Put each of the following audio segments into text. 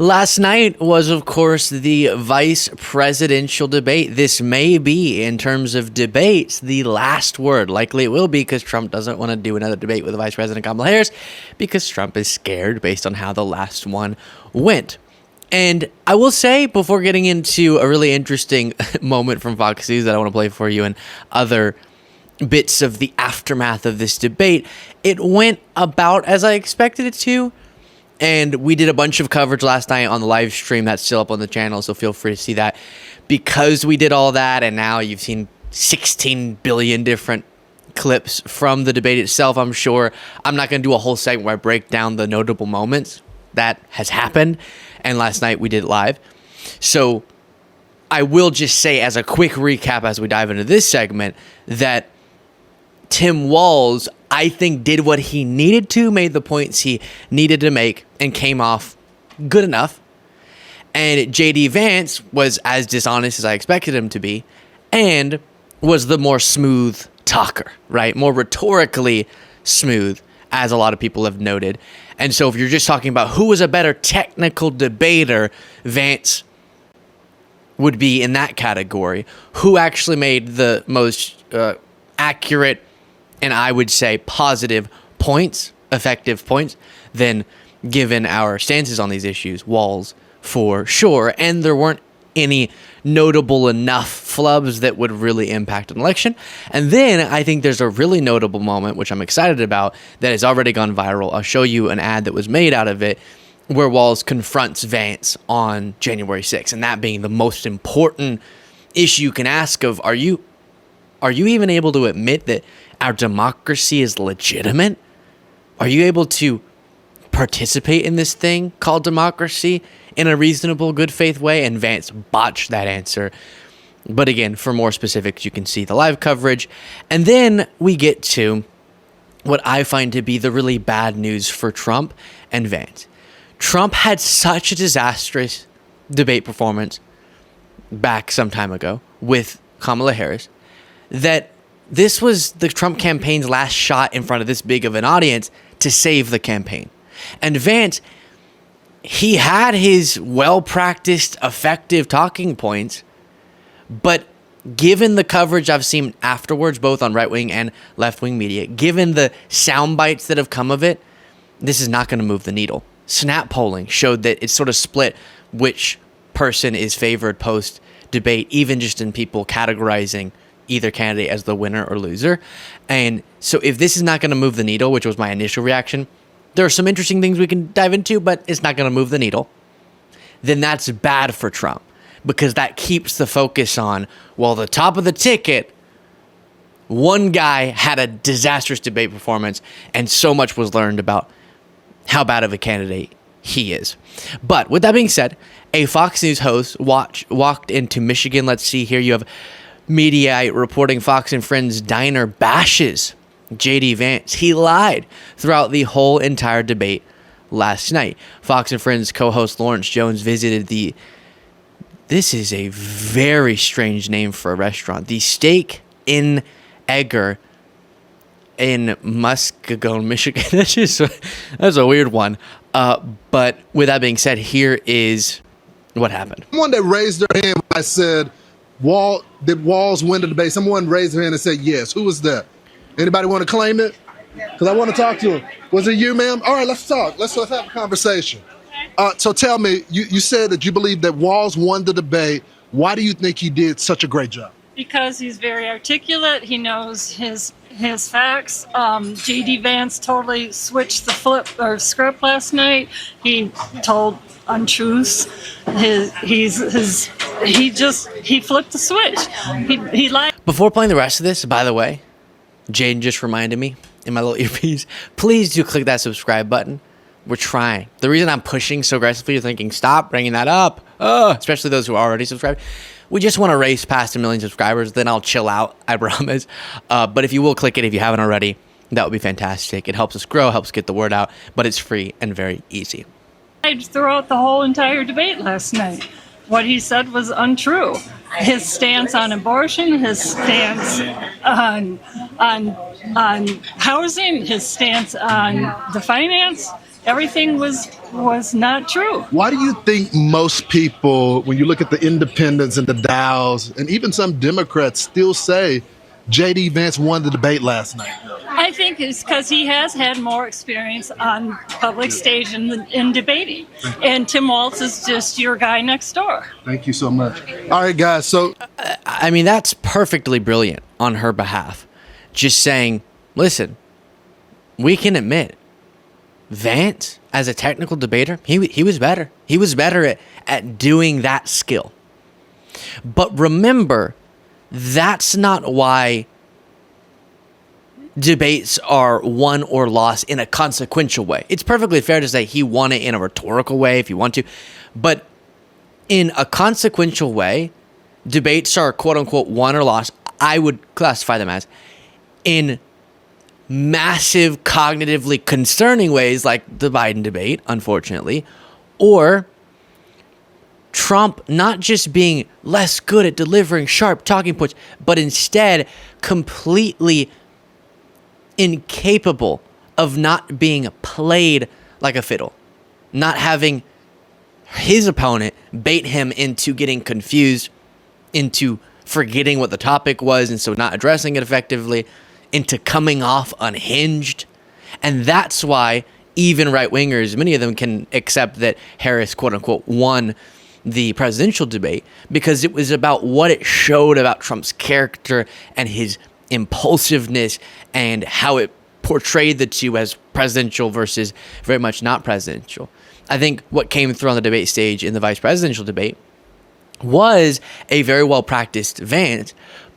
Last night was, of course, the vice presidential debate. This may be, in terms of debates, the last word. Likely it will be, because Trump doesn't want to do another debate with the Vice President Kamala Harris, because Trump is scared based on how the last one went. And I will say, before getting into a really interesting moment from Fox News that I want to play for you and other bits of the aftermath of this debate, it went about as I expected it to. And we did a bunch of coverage last night on the live stream that's still up on the channel, so feel free to see that. Because we did all that, and now you've seen 16 billion different clips from the debate itself, I'm sure. I'm not going to do a whole segment where I break down the notable moments that has happened. And last night we did it live. So I will just say, as a quick recap as we dive into this segment, that Tim Walz, I think, did what he needed to, made the points he needed to make, and came off good enough. And J.D. Vance was as dishonest as I expected him to be, and was the more smooth talker, right? More rhetorically smooth, as a lot of people have noted. And so if you're just talking about who was a better technical debater, Vance would be in that category. Who actually made the most accurate and I would say positive points, effective points, then given our stances on these issues, Walz for sure. And there weren't any notable enough flubs that would really impact an election. And then I think there's a really notable moment, which I'm excited about, that has already gone viral. I'll show you an ad that was made out of it, where Walz confronts Vance on January 6th, and that being the most important issue you can ask of, are you even able to admit that our democracy is legitimate? Are you able to participate in this thing called democracy in a reasonable, good faith way? And Vance botched that answer. But again, for more specifics, you can see the live coverage. And then we get to what I find to be the really bad news for Trump and Vance. Trump had such a disastrous debate performance back some time ago with Kamala Harris that this was the Trump campaign's last shot in front of this big of an audience to save the campaign. And Vance, he had his well-practiced, effective talking points, but given the coverage I've seen afterwards, both on right-wing and left-wing media, given the sound bites that have come of it, this is not going to move the needle. Snap polling showed that it's sort of split which person is favored post-debate, even just in people categorizing either candidate as the winner or loser. And so if this is not going to move the needle, which was my initial reaction, there are some interesting things we can dive into, but it's not going to move the needle, then that's bad for Trump, because that keeps the focus on, well, the top of the ticket, one guy had a disastrous debate performance, and so much was learned about how bad of a candidate he is. But with that being said, a Fox News host walked into Michigan. Let's see here. You have Mediaite reporting Fox and Friends diner bashes J.D. Vance. He lied throughout the whole entire debate last night. Fox and Friends co-host Lawrence Jones visited this is a very strange name for a restaurant, the Steak in Egger in Muskegon, Michigan. That's a weird one. But with that being said, here is what happened. Someone that raised their hand when I said, did Walz win the debate? Someone raised their hand and said yes. Who was that? Anybody want to claim it? Because I want to talk to him. Was it you, ma'am? All right, let's talk. Let's have a conversation. So tell me, you said that you believe that Walz won the debate. Why do you think he did such a great job? Because he's very articulate. He knows his facts. J.D. Vance totally switched the script last night. He told untruths. He flipped the switch. He lied. Before playing the rest of this, by the way, Jaden just reminded me in my little earpiece, please do click that subscribe button. We're trying. The reason I'm pushing so aggressively, you're thinking, stop bringing that up, especially those who are already subscribed. We just want to race past 1 million subscribers, then I'll chill out, I promise. But if you will click it, if you haven't already, that would be fantastic. It helps us grow, helps get the word out, but it's free and very easy. Throughout the whole entire debate last night, what he said was untrue. His stance on abortion, his stance on housing, his stance on the finance, everything was not true. Why do you think most people, when you look at the independents and the Dows, and even some Democrats still say J.D. Vance won the debate last night? I think it's because he has had more experience on public stage in debating. And Tim Walz is just your guy next door. Thank you so much. All right, guys. So, I mean, that's perfectly brilliant on her behalf. Just saying, listen, we can admit Vance, as a technical debater, he was better. He was better at doing that skill. But remember, that's not why debates are won or lost in a consequential way. It's perfectly fair to say he won it in a rhetorical way if you want to. But in a consequential way, debates are quote unquote won or lost. I would classify them as in massive, cognitively concerning ways like the Biden debate, unfortunately, or Trump not just being less good at delivering sharp talking points, but instead completely incapable of not being played like a fiddle, not having his opponent bait him into getting confused, into forgetting what the topic was, and so not addressing it effectively, into coming off unhinged. And that's why even right-wingers, many of them can accept that Harris, quote-unquote, won the presidential debate because it was about what it showed about Trump's character and his impulsiveness and how it portrayed the two as presidential versus very much not presidential. I think what came through on the debate stage in the vice presidential debate was a very well-practiced Vance,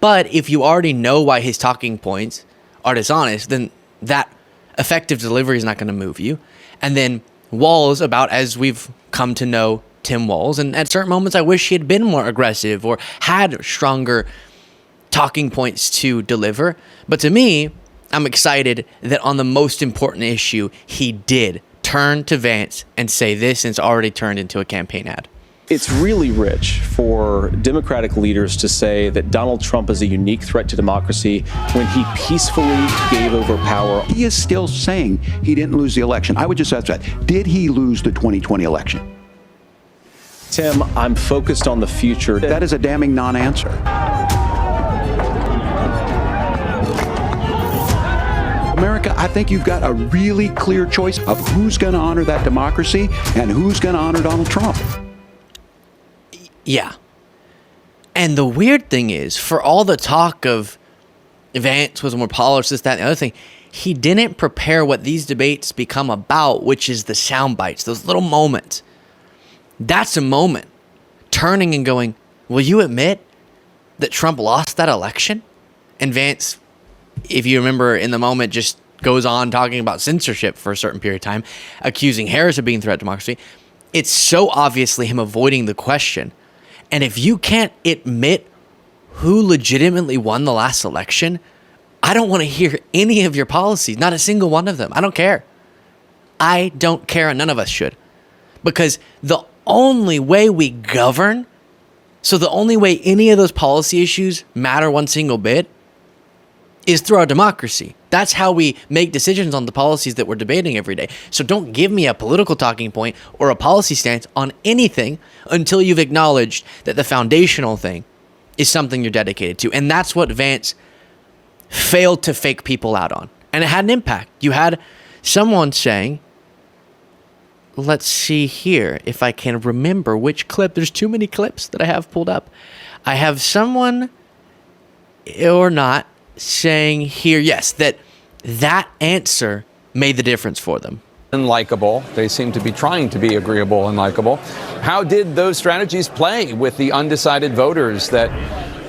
but if you already know why his talking points are dishonest, then that effective delivery is not going to move you. And then Walz, about as we've come to know Tim Walz, and at certain moments I wish he had been more aggressive or had stronger talking points to deliver. But to me, I'm excited that on the most important issue, he did turn to Vance and say this, and it's already turned into a campaign ad. It's really rich for Democratic leaders to say that Donald Trump is a unique threat to democracy when he peacefully gave over power. He is still saying he didn't lose the election. I would just ask that. Did he lose the 2020 election? Tim, I'm focused on the future. That is a damning non-answer. America, I think you've got a really clear choice of who's going to honor that democracy and who's going to honor Donald Trump. Yeah. And the weird thing is, for all the talk of Vance was more polished, this, that, and the other thing, he didn't prepare what these debates become about, which is the sound bites, those little moments. That's a moment. Turning and going, will you admit that Trump lost that election? And Vance, if you remember in the moment, just goes on talking about censorship for a certain period of time, accusing Harris of being a threat to democracy. It's so obviously him avoiding the question. And if you can't admit who legitimately won the last election, I don't want to hear any of your policies, not a single one of them. I don't care. I don't care, and none of us should. Because the only way we govern, so the only way any of those policy issues matter one single bit, is through our democracy. That's how we make decisions on the policies that we're debating every day. So don't give me a political talking point or a policy stance on anything until you've acknowledged that the foundational thing is something you're dedicated to. And that's what Vance failed to fake people out on. And it had an impact. You had someone saying, let's see here if I can remember which clip. There's too many clips that I have pulled up. I have someone or not saying here, yes, that answer made the difference for them. And likable. They seem to be trying to be agreeable and likable. How did those strategies play with the undecided voters that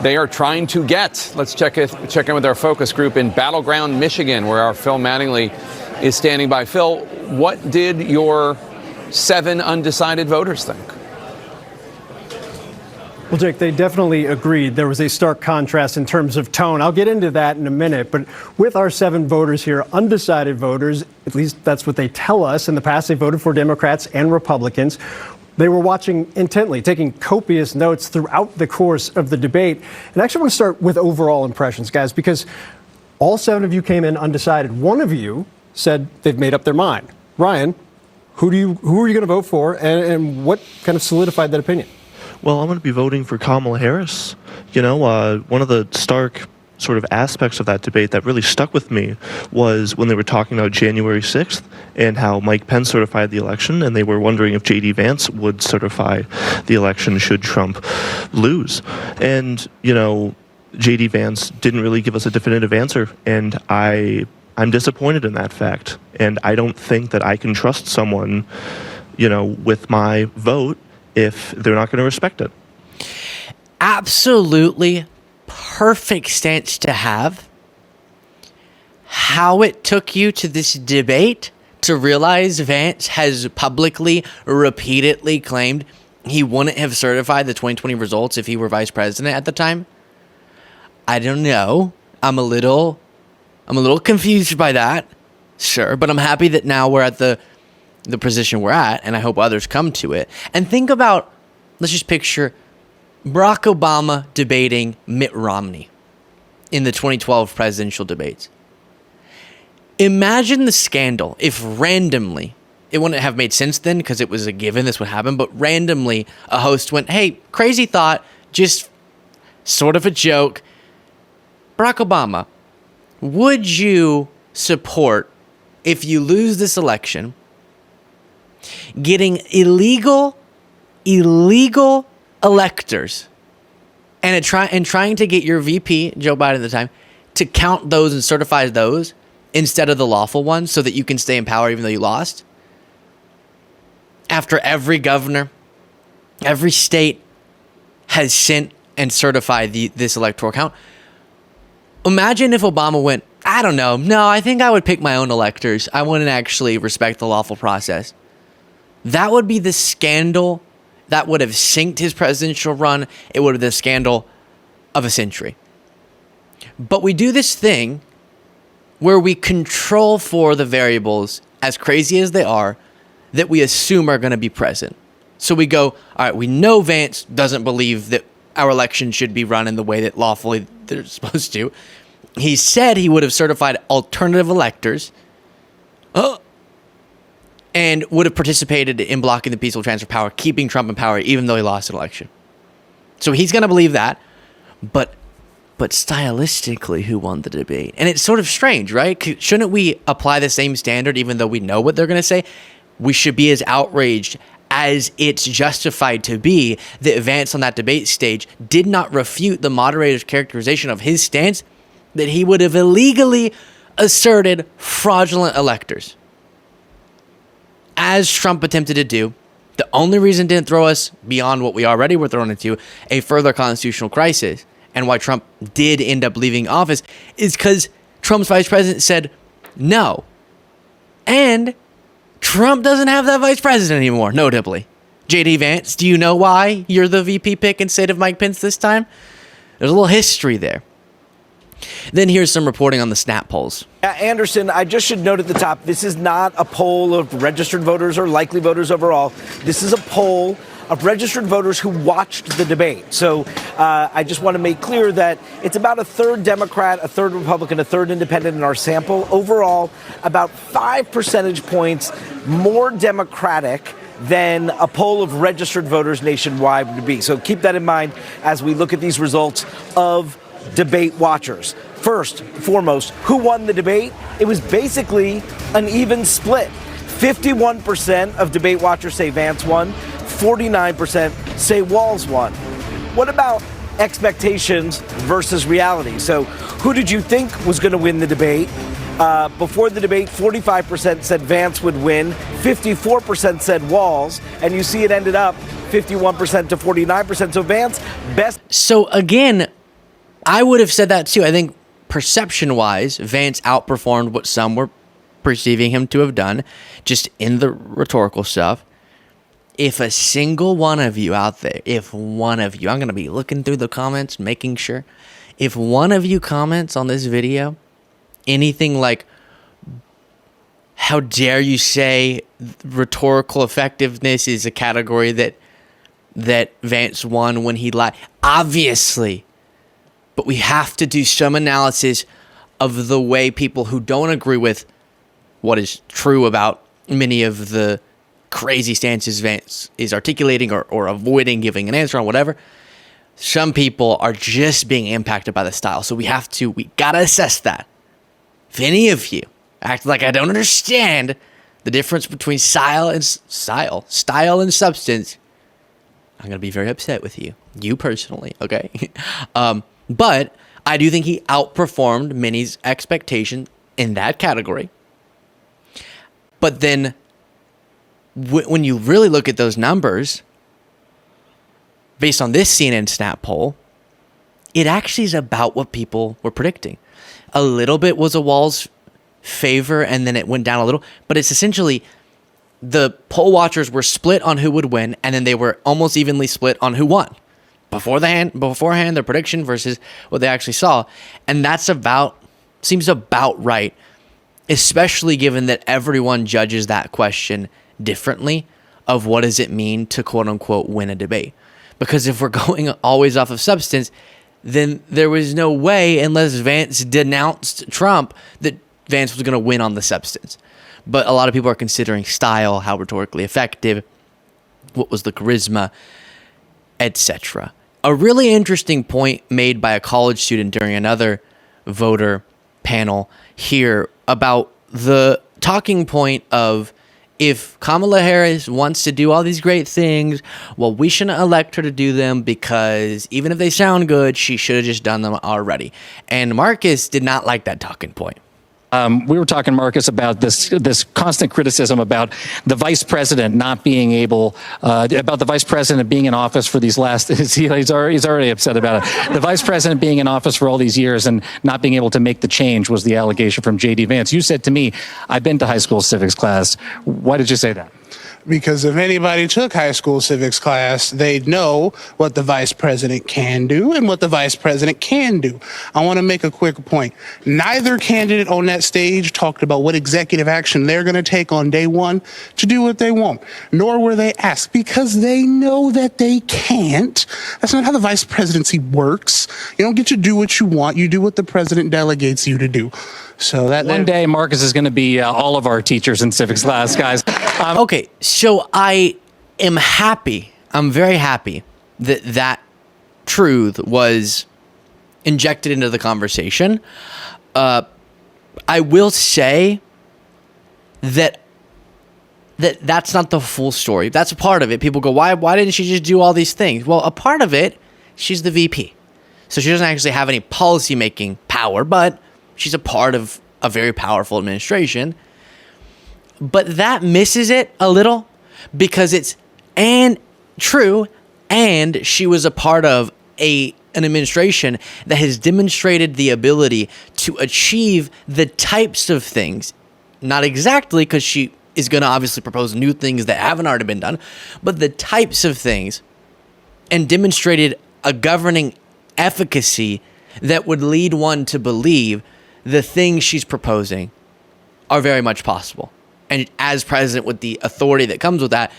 they are trying to get? Let's check in with our focus group in Battleground, Michigan, where our Phil Mattingly is standing by. Phil, what did your 7 undecided voters think? Well, Jake, they definitely agreed. There was a stark contrast in terms of tone. I'll get into that in a minute. But with our 7 voters here, undecided voters, at least that's what they tell us. In the past, they voted for Democrats and Republicans. They were watching intently, taking copious notes throughout the course of the debate. And I actually want to start with overall impressions, guys, because all 7 of you came in undecided. One of you said they've made up their mind. Ryan, who are you going to vote for, and what kind of solidified that opinion? Well, I'm going to be voting for Kamala Harris. One of the stark sort of aspects of that debate that really stuck with me was when they were talking about January 6th and how Mike Pence certified the election, and they were wondering if J.D. Vance would certify the election should Trump lose. And, J.D. Vance didn't really give us a definitive answer, and I'm disappointed in that fact. And I don't think that I can trust someone, with my vote if they're not going to respect it. Absolutely perfect stance to have. How it took you to this debate to realize Vance has publicly, repeatedly claimed he wouldn't have certified the 2020 results if he were vice president at the time. I don't know. I'm a little confused by that. Sure, but I'm happy that now we're at the position we're at, and I hope others come to it. And think about, let's just picture Barack Obama debating Mitt Romney in the 2012 presidential debates. Imagine the scandal if randomly, it wouldn't have made sense then because it was a given this would happen, but randomly a host went, hey, crazy thought, just sort of a joke. Barack Obama, would you support, if you lose this election, getting illegal electors and trying to get your VP, Joe Biden at the time, to count those and certify those instead of the lawful ones so that you can stay in power even though you lost? After every governor, every state has sent and certified this electoral count. Imagine if Obama went, I don't know, no, I think I would pick my own electors. I wouldn't actually respect the lawful process. That would be the scandal that would have synced his presidential run. It would have been the scandal of a century. But we do this thing where we control for the variables, as crazy as they are, that we assume are going to be present. So we go, all right, we know Vance doesn't believe that our election should be run in the way that lawfully they're supposed to. He said he would have certified alternative electors and would have participated in blocking the peaceful transfer of power, keeping Trump in power, even though he lost an election. So he's going to believe that. But stylistically, who won the debate? And it's sort of strange, right? Shouldn't we apply the same standard even though we know what they're going to say? We should be as outraged as it's justified to be that Vance on that debate stage did not refute the moderator's characterization of his stance that he would have illegally asserted fraudulent electors. As Trump attempted to do, the only reason it didn't throw us beyond what we already were thrown into, a further constitutional crisis, and why Trump did end up leaving office, is because Trump's vice president said no. And Trump doesn't have that vice president anymore, notably. J.D. Vance, do you know why you're the VP pick instead of Mike Pence this time? There's a little history there. Then here's some reporting on the Snap polls. Anderson, I just should note at the top, this is not a poll of registered voters or likely voters overall. This is a poll of registered voters who watched the debate. So I just want to make clear that it's about a third Democrat, a third Republican, a third independent in our sample. Overall, about 5 percentage points more Democratic than a poll of registered voters nationwide would be. So keep that in mind as we look at these results of debate watchers. First, foremost, who won the debate? It was basically an even split. 51% of debate watchers say Vance won. 49% say Walz won. What about expectations versus reality? So who did you think was going to win the debate? Before the debate, 45% said Vance would win, 54% said Walz, and you see it ended up 51% to 49%. So Vance, best. So again, I would have said that too. I think perception-wise, Vance outperformed what some were perceiving him to have done, just in the rhetorical stuff. If a single one of you out there, if one of you, I'm going to be looking through the comments, making sure, if one of you comments on this video, anything like, how dare you say rhetorical effectiveness is a category that Vance won when he lied. Obviously. But we have to do some analysis of the way people who don't agree with what is true about many of the crazy stances Vance is articulating or avoiding giving an answer on, whatever. Some people are just being impacted by the style. So we gotta assess that. If any of you act like I don't understand the difference between style and substance, I'm gonna be very upset with you personally, okay? But I do think he outperformed many's expectation in that category. But then when you really look at those numbers, based on this CNN Snap poll, it actually is about what people were predicting. A little bit was a Walz favor, and then it went down a little. But it's essentially the poll watchers were split on who would win, and then they were almost evenly split on who won. Beforehand, their prediction versus what they actually saw. And that's seems about right, especially given that everyone judges that question differently of what does it mean to quote unquote win a debate. Because if we're going always off of substance, then there was no way, unless Vance denounced Trump, that Vance was going to win on the substance. But a lot of people are considering style, how rhetorically effective, what was the charisma, etc. A really interesting point made by a college student during another voter panel here about the talking point of, if Kamala Harris wants to do all these great things, well, we shouldn't elect her to do them because even if they sound good, she should have just done them already. And Marcus did not like that talking point. We were talking, Marcus, about this constant criticism about the vice president not being able, about the vice president being in office for these last, he's already upset about it. The vice president being in office for all these years and not being able to make the change was the allegation from J.D. Vance. You said to me, I've been to high school civics class. Why did you say that? Because if anybody took high school civics class, they'd know what the vice president can do and what the vice president can do. I want to make a quick point. Neither candidate on that stage talked about what executive action they're going to take on day one to do what they want, nor were they asked, because they know that they can't. That's not how the vice presidency works. You don't get to do what you want. You do what the president delegates you to do. So one day Marcus is going to be all of our teachers in civics class, guys. Okay, so I am happy. I'm very happy that truth was injected into the conversation. I will say that's not the full story. That's a part of it. People go, why didn't she just do all these things? Well, a part of it, she's the VP. So she doesn't actually have any policy-making power, but she's a part of a very powerful administration. But that misses it a little because it's true, and she was a part of an administration that has demonstrated the ability to achieve the types of things, not exactly because she is going to obviously propose new things that haven't already been done, but the types of things, and demonstrated a governing efficacy that would lead one to believe the things she's proposing are very much possible. And as president, with the authority that comes with that,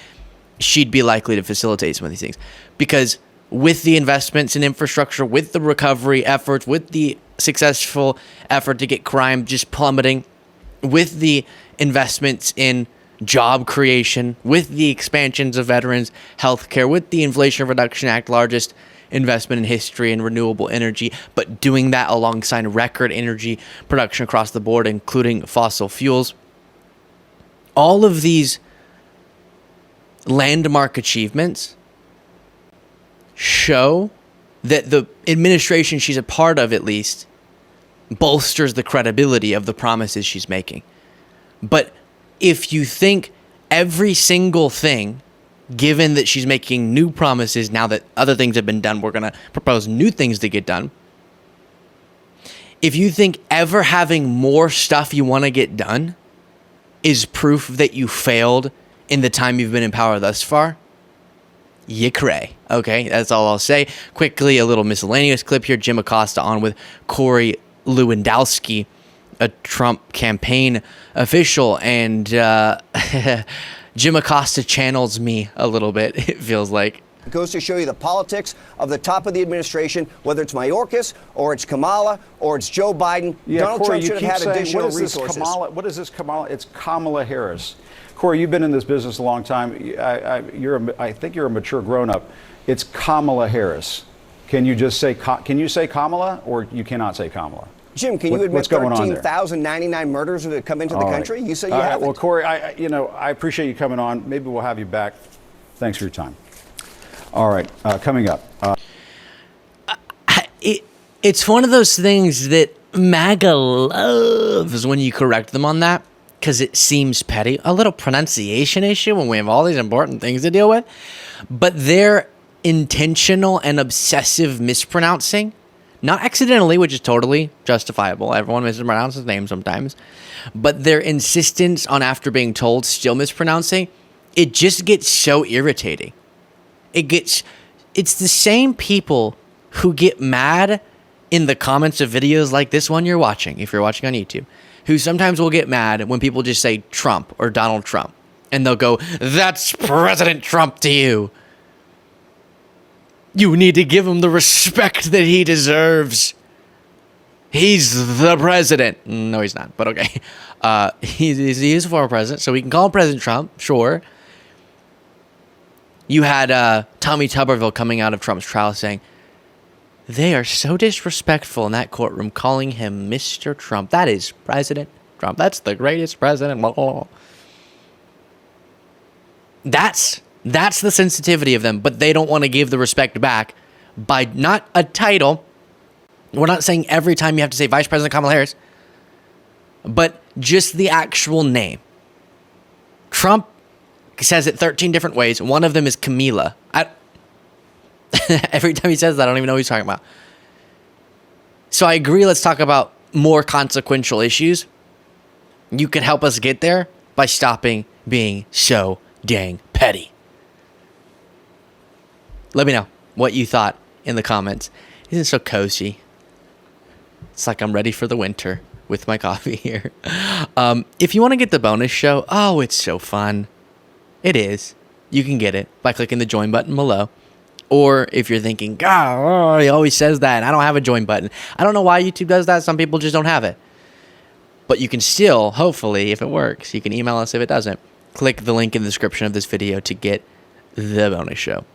she'd be likely to facilitate some of these things. Because with the investments in infrastructure, with the recovery efforts, with the successful effort to get crime just plummeting, with the investments in job creation, with the expansions of veterans healthcare, with the Inflation Reduction Act, largest investment in history in renewable energy, but doing that alongside record energy production across the board, including fossil fuels. All of these landmark achievements show that the administration she's a part of, at least, bolsters the credibility of the promises she's making. But if you think every single thing, given that she's making new promises now that other things have been done, we're going to propose new things to get done. If you think ever having more stuff you want to get done is proof that you failed in the time you've been in power thus far, you cray. Okay, that's all I'll say. Quickly, a little miscellaneous clip here. Jim Acosta on with Corey Lewandowski, a Trump campaign official, and Jim Acosta channels me a little bit, it feels like. It goes to show you the politics of the top of the administration, whether it's Mayorkas or it's Kamala or it's Joe Biden. Yeah, Donald Corey, Trump should have had additional resources. What is this Kamala? It's Kamala Harris. Corey, you've been in this business a long time. I think you're a mature grown-up. It's Kamala Harris. Can you just say, can you say Kamala, or you cannot say Kamala? Jim, can you admit what's going on there? 13,099 murders that have come into the country? You say you haven't. Well, Corey, I appreciate you coming on. Maybe we'll have you back. Thanks for your time. All right, coming up. It's one of those things that MAGA loves when you correct them on that, because it seems petty. A little pronunciation issue when we have all these important things to deal with. But their intentional and obsessive mispronouncing, not accidentally, which is totally justifiable. Everyone mispronounces names sometimes. But their insistence on, after being told, still mispronouncing, it just gets so irritating. It's the same people who get mad in the comments of videos like this one you're watching, if you're watching on YouTube, who sometimes will get mad when people just say Trump or Donald Trump. And they'll go, that's President Trump to you. You need to give him the respect that he deserves. He's the president. No, he's not, but okay. He is a former president, so we can call him President Trump, sure. You had Tommy Tuberville coming out of Trump's trial saying, they are so disrespectful in that courtroom, calling him Mr. Trump. That is President Trump. That's the greatest president. That's the sensitivity of them, but they don't want to give the respect back by not a title. We're not saying every time you have to say Vice President Kamala Harris, but just the actual name. Trump says it 13 different ways. One of them is Camila. Every time he says that, I don't even know what he's talking about. So I agree, let's talk about more consequential issues. You can help us get there by stopping being so dang petty. Let me know what you thought in the comments. Isn't it so cozy? It's like I'm ready for the winter with my coffee here. If you want to get the bonus show, oh, it's so fun. It is. You can get it by clicking the join button below. Or if you're thinking, God, he always says that, and I don't have a join button. I don't know why YouTube does that. Some people just don't have it. But you can still, hopefully, if it works, you can email us if it doesn't. Click the link in the description of this video to get the bonus show.